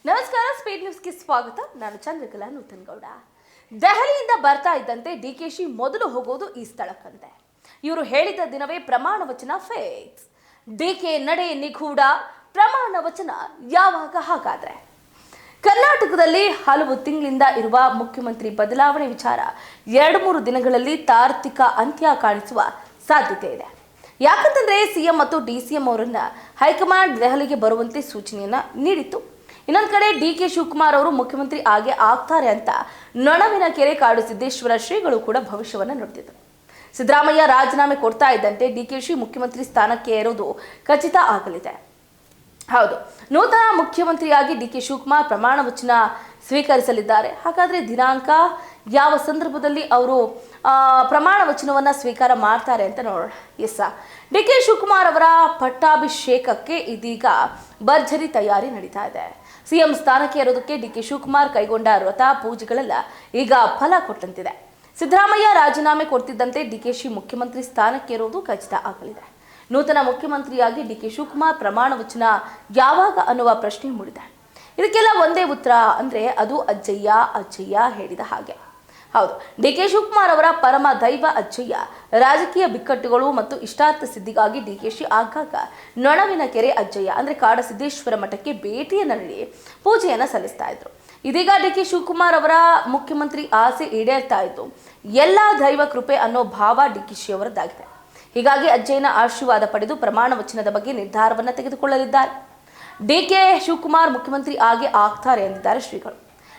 ನಮಸ್ಕಾರ, ಸ್ಪೀಡ್ ನ್ಯೂಸ್ಗೆ ಸ್ವಾಗತ. ನಾನು ಚಂದ್ರಕಲಾ ನೂತನಗೌಡ. ದೆಹಲಿಯಿಂದ ಬರ್ತಾ ಇದ್ದಂತೆ ಡಿಕೆಶಿ ಮೊದಲು ಹೋಗೋದು ಈ ಸ್ಥಳಕ್ಕಂತೆ. ಇವರು ಹೇಳಿದ ದಿನವೇ ಪ್ರಮಾಣ ವಚನ ಫಿಕ್ಸ್. ಡಿಕೆ ನಡೆ ನಿಗೂಢ, ಪ್ರಮಾಣ ವಚನ ಯಾವಾಗ? ಹಾಗಾದ್ರೆ ಕರ್ನಾಟಕದಲ್ಲಿ ಹಲವು ತಿಂಗಳಿಂದ ಇರುವ ಮುಖ್ಯಮಂತ್ರಿ ಬದಲಾವಣೆ ವಿಚಾರ 2-3 ದಿನಗಳಲ್ಲಿ ತಾರ್ಕಿಕ ಅಂತ್ಯ ಕಾಣಿಸುವ ಸಾಧ್ಯತೆ ಇದೆ. ಯಾಕಂತಂದ್ರೆ ಸಿಎಂ ಮತ್ತು ಡಿಸಿಎಂ ಅವರನ್ನ ಹೈಕಮಾಂಡ್ ದೆಹಲಿಗೆ ಬರುವಂತೆ ಸೂಚನೆಯನ್ನ ನೀಡಿತ್ತು. ಇನ್ನೊಂದು ಕಡೆ ಡಿಕೆ ಶಿವಕುಮಾರ್ ಅವರು ಮುಖ್ಯಮಂತ್ರಿ ಆಗೇ ಆಗ್ತಾರೆ ಅಂತ ನೊಣವಿನಕೆರೆ ಕಾಡು ಸಿದ್ದೇಶ್ವರ ಶ್ರೀಗಳು ಕೂಡ ಭವಿಷ್ಯವನ್ನ ನುಡಿದಿದ್ರು. ಸಿದ್ದರಾಮಯ್ಯ ರಾಜೀನಾಮೆ ಕೊಡ್ತಾ ಇದ್ದಂತೆ ಡಿಕೆಶಿ ಮುಖ್ಯಮಂತ್ರಿ ಸ್ಥಾನಕ್ಕೆ ಏರೋದು ಖಚಿತ ಆಗಲಿದೆ. ಹೌದು, ನೂತನ ಮುಖ್ಯಮಂತ್ರಿಯಾಗಿ ಡಿಕೆ ಶಿವಕುಮಾರ್ ಪ್ರಮಾಣ ವಚನ ಸ್ವೀಕರಿಸಲಿದ್ದಾರೆ. ಹಾಗಾದ್ರೆ ದಿನಾಂಕ ಯಾವ ಸಂದರ್ಭದಲ್ಲಿ ಅವರು ಪ್ರಮಾಣ ವಚನವನ್ನ ಸ್ವೀಕಾರ ಮಾಡ್ತಾರೆ ಅಂತ ನೋಡೋಣ. ಡಿಕೆ ಶಿವಕುಮಾರ್ ಅವರ ಪಟ್ಟಾಭಿಷೇಕಕ್ಕೆ ಇದೀಗ ಭರ್ಜರಿ ತಯಾರಿ ನಡೀತಾ ಇದೆ. ಸಿಎಂ ಸ್ಥಾನಕ್ಕೆ ಏರೋದಕ್ಕೆ ಡಿಕೆ ಶಿವಕುಮಾರ್ ಕೈಗೊಂಡ ವ್ರತ ಪೂಜೆಗಳೆಲ್ಲ ಈಗ ಫಲ ಕೊಟ್ಟಂತಿದೆ. ಸಿದ್ದರಾಮಯ್ಯ ರಾಜೀನಾಮೆ ಕೊಡ್ತಿದ್ದಂತೆ ಡಿಕೆಶಿ ಮುಖ್ಯಮಂತ್ರಿ ಸ್ಥಾನಕ್ಕೆ ಏರೋದು ಖಚಿತ ಆಗಲಿದೆ. ನೂತನ ಮುಖ್ಯಮಂತ್ರಿಯಾಗಿ ಡಿಕೆ ಶಿವಕುಮಾರ್ ಪ್ರಮಾಣ ವಚನ ಯಾವಾಗ ಅನ್ನುವ ಪ್ರಶ್ನೆ ಮೂಡಿದೆ. ಇದಕ್ಕೆಲ್ಲ ಒಂದೇ ಉತ್ತರ, ಅಂದ್ರೆ ಅದು ಅಜ್ಜಯ್ಯ ಹೇಳಿದ ಹಾಗೆ. ಹೌದು, ಡಿಕೆ ಶಿವಕುಮಾರ್ ಅವರ ಪರಮ ದೈವ ಅಜ್ಜಯ್ಯ. ರಾಜಕೀಯ ಬಿಕ್ಕಟ್ಟುಗಳು ಮತ್ತು ಇಷ್ಟಾರ್ಥ ಸಿದ್ಧಿಗಾಗಿ ಡಿಕೆಶಿ ಆಗಾಗ ನೊಣವಿನಕೆರೆ ಅಜ್ಜಯ್ಯ ಅಂದ್ರೆ ಕಾಡಸಿದ್ದೇಶ್ವರ ಮಠಕ್ಕೆ ಭೇಟಿಯನ್ನು ನೀಡಿ ಪೂಜೆಯನ್ನ ಸಲ್ಲಿಸ್ತಾ ಇದ್ರು. ಇದೀಗ ಡಿಕೆ ಶಿವಕುಮಾರ್ ಅವರ ಮುಖ್ಯಮಂತ್ರಿ ಆಸೆ ಈಡೇರ್ತಾ ಇದ್ದು ಎಲ್ಲಾ ದೈವ ಕೃಪೆ ಅನ್ನೋ ಭಾವ ಡಿಕೆಶಿ ಅವರದ್ದಾಗಿದೆ. ಹೀಗಾಗಿ ಅಜ್ಜಯ್ಯನ ಆಶೀರ್ವಾದ ಪಡೆದು ಪ್ರಮಾಣ ವಚನದ ಬಗ್ಗೆ ನಿರ್ಧಾರವನ್ನ ತೆಗೆದುಕೊಳ್ಳಲಿದ್ದಾರೆ. ಡಿಕೆ ಶಿವಕುಮಾರ್ ಮುಖ್ಯಮಂತ್ರಿ ಆಗೇ ಆಗ್ತಾರೆ ಎಂದಿದ್ದಾರೆ ಶ್ರೀಗಳು.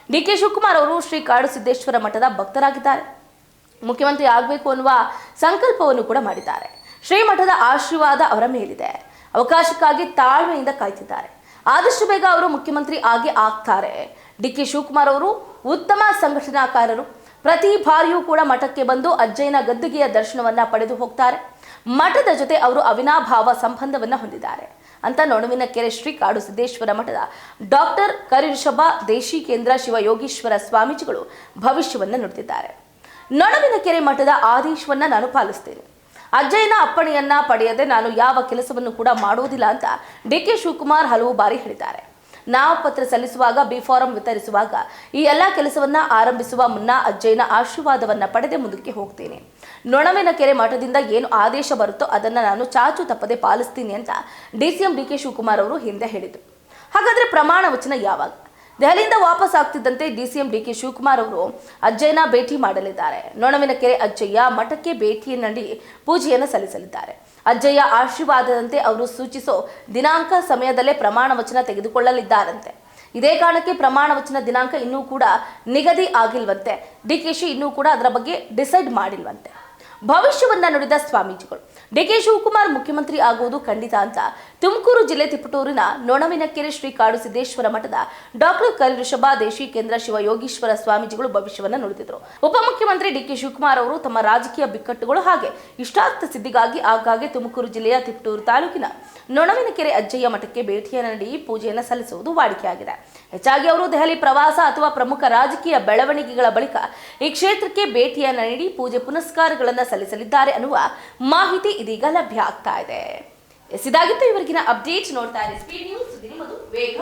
ಡಿಕೆ ಶಿವಕುಮಾರ್ ಅವರು ಶ್ರೀ ಕಾಡು ಸಿದ್ದೇಶ್ವರ ಮಠದ ಭಕ್ತರಾಗಿದ್ದಾರೆ. ಮುಖ್ಯಮಂತ್ರಿ ಆಗಬೇಕು ಅನ್ನುವ ಸಂಕಲ್ಪವನ್ನು ಕೂಡ ಮಾಡಿದ್ದಾರೆ. ಶ್ರೀಮಠದ ಆಶೀರ್ವಾದ ಅವರ ಮೇಲಿದೆ. ಅವಕಾಶಕ್ಕಾಗಿ ತಾಳ್ಮೆಯಿಂದ ಕಾಯ್ತಿದ್ದಾರೆ. ಆದಷ್ಟು ಬೇಗ ಅವರು ಮುಖ್ಯಮಂತ್ರಿ ಆಗೇ ಆಗ್ತಾರೆ. ಡಿಕೆ ಶಿವಕುಮಾರ್ ಅವರು ಉತ್ತಮ ಸಂಘಟನಾಕಾರರು. ಪ್ರತಿ ಬಾರಿಯೂ ಕೂಡ ಮಠಕ್ಕೆ ಬಂದು ಅಜ್ಜಯ್ಯನ ಗದ್ದುಗೆಯ ದರ್ಶನವನ್ನ ಪಡೆದು ಹೋಗ್ತಾರೆ. ಮಠದ ಜೊತೆ ಅವರು ಅವಿನಾಭಾವ ಸಂಬಂಧವನ್ನ ಹೊಂದಿದ್ದಾರೆ ಅಂತ ನೊಣವಿನಕೆರೆ ಶ್ರೀ ಕಾಡು ಸಿದ್ದೇಶ್ವರ ಮಠದ ಡಾಕ್ಟರ್ ಕರಿವೃಷಭ ದೇಶಿಕೇಂದ್ರ ಶಿವಯೋಗೀಶ್ವರ ಸ್ವಾಮೀಜಿಗಳು ಭವಿಷ್ಯವನ್ನ ನುಡಿದಿದ್ದಾರೆ. ನೊಣವಿನಕೆರೆ ಮಠದ ಆದೇಶವನ್ನ ನಾನು ಪಾಲಿಸ್ತೇನೆ. ಅಜ್ಜಯ್ಯನ ಅಪ್ಪಣೆಯನ್ನ ಪಡೆಯದೆ ನಾನು ಯಾವ ಕೆಲಸವನ್ನು ಕೂಡ ಮಾಡುವುದಿಲ್ಲ ಅಂತ ಡಿಕೆ ಶಿವಕುಮಾರ್ ಹಲವು ಬಾರಿ ಹೇಳಿದ್ದಾರೆ. ನಾಮಪತ್ರ ಸಲ್ಲಿಸುವಾಗ, ಬಿ ಫಾರಂ ವಿತರಿಸುವಾಗ ಈ ಎಲ್ಲ ಕೆಲಸವನ್ನ ಆರಂಭಿಸುವ ಮುನ್ನ ಅಜ್ಜಯ್ಯನ ಆಶೀರ್ವಾದವನ್ನ ಪಡೆದೇ ಮುಂದಕ್ಕೆ ಹೋಗ್ತೇನೆ. ನೊಣವಿನಕೆರೆ ಮಠದಿಂದ ಏನು ಆದೇಶ ಬರುತ್ತೋ ಅದನ್ನ ನಾನು ಚಾಚು ತಪ್ಪದೆ ಪಾಲಿಸ್ತೀನಿ ಅಂತ ಡಿಸಿಎಂ ಡಿಕೆ ಶಿವಕುಮಾರ್ ಅವರು ಹಿಂದೆ ಹೇಳಿದ್ರು. ಹಾಗಾದ್ರೆ ಪ್ರಮಾಣ ವಚನ ಯಾವಾಗ? ದೆಹಲಿಯಿಂದ ವಾಪಸ್ ಆಗ್ತಿದ್ದಂತೆ ಡಿಸಿಎಂ ಡಿಕೆ ಶಿವಕುಮಾರ್ ಅವರು ಅಜ್ಜಯ್ಯನ ಭೇಟಿ ಮಾಡಲಿದ್ದಾರೆ. ನೊಣವಿನಕೆರೆ ಅಜ್ಜಯ್ಯ ಮಠಕ್ಕೆ ಭೇಟಿಯನ್ನು ನೀಡಿ ಪೂಜೆಯನ್ನು ಸಲ್ಲಿಸಲಿದ್ದಾರೆ. ಅಜ್ಜಯ್ಯ ಆಶೀರ್ವಾದದಂತೆ ಅವರು ಸೂಚಿಸೋ ದಿನಾಂಕ ಸಮಯದಲ್ಲೇ ಪ್ರಮಾಣ ವಚನ ತೆಗೆದುಕೊಳ್ಳಲಿದ್ದಾರಂತೆ. ಇದೇ ಕಾರಣಕ್ಕೆ ಪ್ರಮಾಣ ವಚನ ದಿನಾಂಕ ಇನ್ನೂ ಕೂಡ ನಿಗದಿ ಆಗಿಲ್ವಂತೆ. ಡಿಕೆಶಿ ಇನ್ನೂ ಕೂಡ ಅದರ ಬಗ್ಗೆ ಡಿಸೈಡ್ ಮಾಡಿಲ್ವಂತೆ. ಭವಿಷ್ಯವನ್ನ ನುಡಿದ ಸ್ವಾಮೀಜಿಗಳು ಡಿಕೆ ಶಿವಕುಮಾರ್ ಮುಖ್ಯಮಂತ್ರಿ ಆಗುವುದು ಖಂಡಿತ ಅಂತ ತುಮಕೂರು ಜಿಲ್ಲೆ ತಿಪಟೂರಿನ ನೊಣವಿನಕೆರೆ ಶ್ರೀ ಕಾಡು ಸಿದ್ದೇಶ್ವರ ಮಠದ ಡಾಕ್ಟರ್ ಕರಿವೃಷಭ ದೇಶಿಕೇಂದ್ರ ಶಿವಯೋಗೀಶ್ವರ ಸ್ವಾಮೀಜಿಗಳು ಭವಿಷ್ಯವನ್ನ ನುಡಿದಿದ್ರು. ಉಪಮುಖ್ಯಮಂತ್ರಿ ಡಿಕೆ ಶಿವಕುಮಾರ್ ಅವರು ತಮ್ಮ ರಾಜಕೀಯ ಬಿಕ್ಕಟ್ಟುಗಳು ಹಾಗೆ ಇಷ್ಟಾರ್ಥ ಸಿದ್ಧಿಗಾಗಿ ಆಗಾಗ್ಗೆ ತುಮಕೂರು ಜಿಲ್ಲೆಯ ತಿಪಟೂರು ತಾಲೂಕಿನ ನೊಣವಿನಕೆರೆ ಅಜ್ಜಯ್ಯ ಮಠಕ್ಕೆ ಭೇಟಿಯನ್ನು ನೀಡಿ ಪೂಜೆಯನ್ನು ಸಲ್ಲಿಸುವುದು ವಾಡಿಕೆಯಾಗಿದೆ. ಹೆಚ್ಚಾಗಿ ಅವರು ದೆಹಲಿ ಪ್ರವಾಸ ಅಥವಾ ಪ್ರಮುಖ ರಾಜಕೀಯ ಬೆಳವಣಿಗೆಗಳ ಬಳಿಕ ಈ ಕ್ಷೇತ್ರಕ್ಕೆ ಭೇಟಿಯನ್ನು ನೀಡಿ ಪೂಜೆ ಪುನಸ್ಕಾರಗಳನ್ನು ಸಲ್ಲಿಸಲಿದ್ದಾರೆ ಅನ್ನುವ ಮಾಹಿತಿ ಇದೀಗ ಲಭ್ಯ ಆಗ್ತಾ ಇದೆ. ಇದಾಗಿತ್ತು ಇವರಿಗಿನ ಅಪ್ಡೇಟ್. ನೋಡ್ತಾ ಇರಿ ಸ್ಪೀಡ್ ನ್ಯೂಸ್, ನಿಮ್ಮದು ವೇಗ.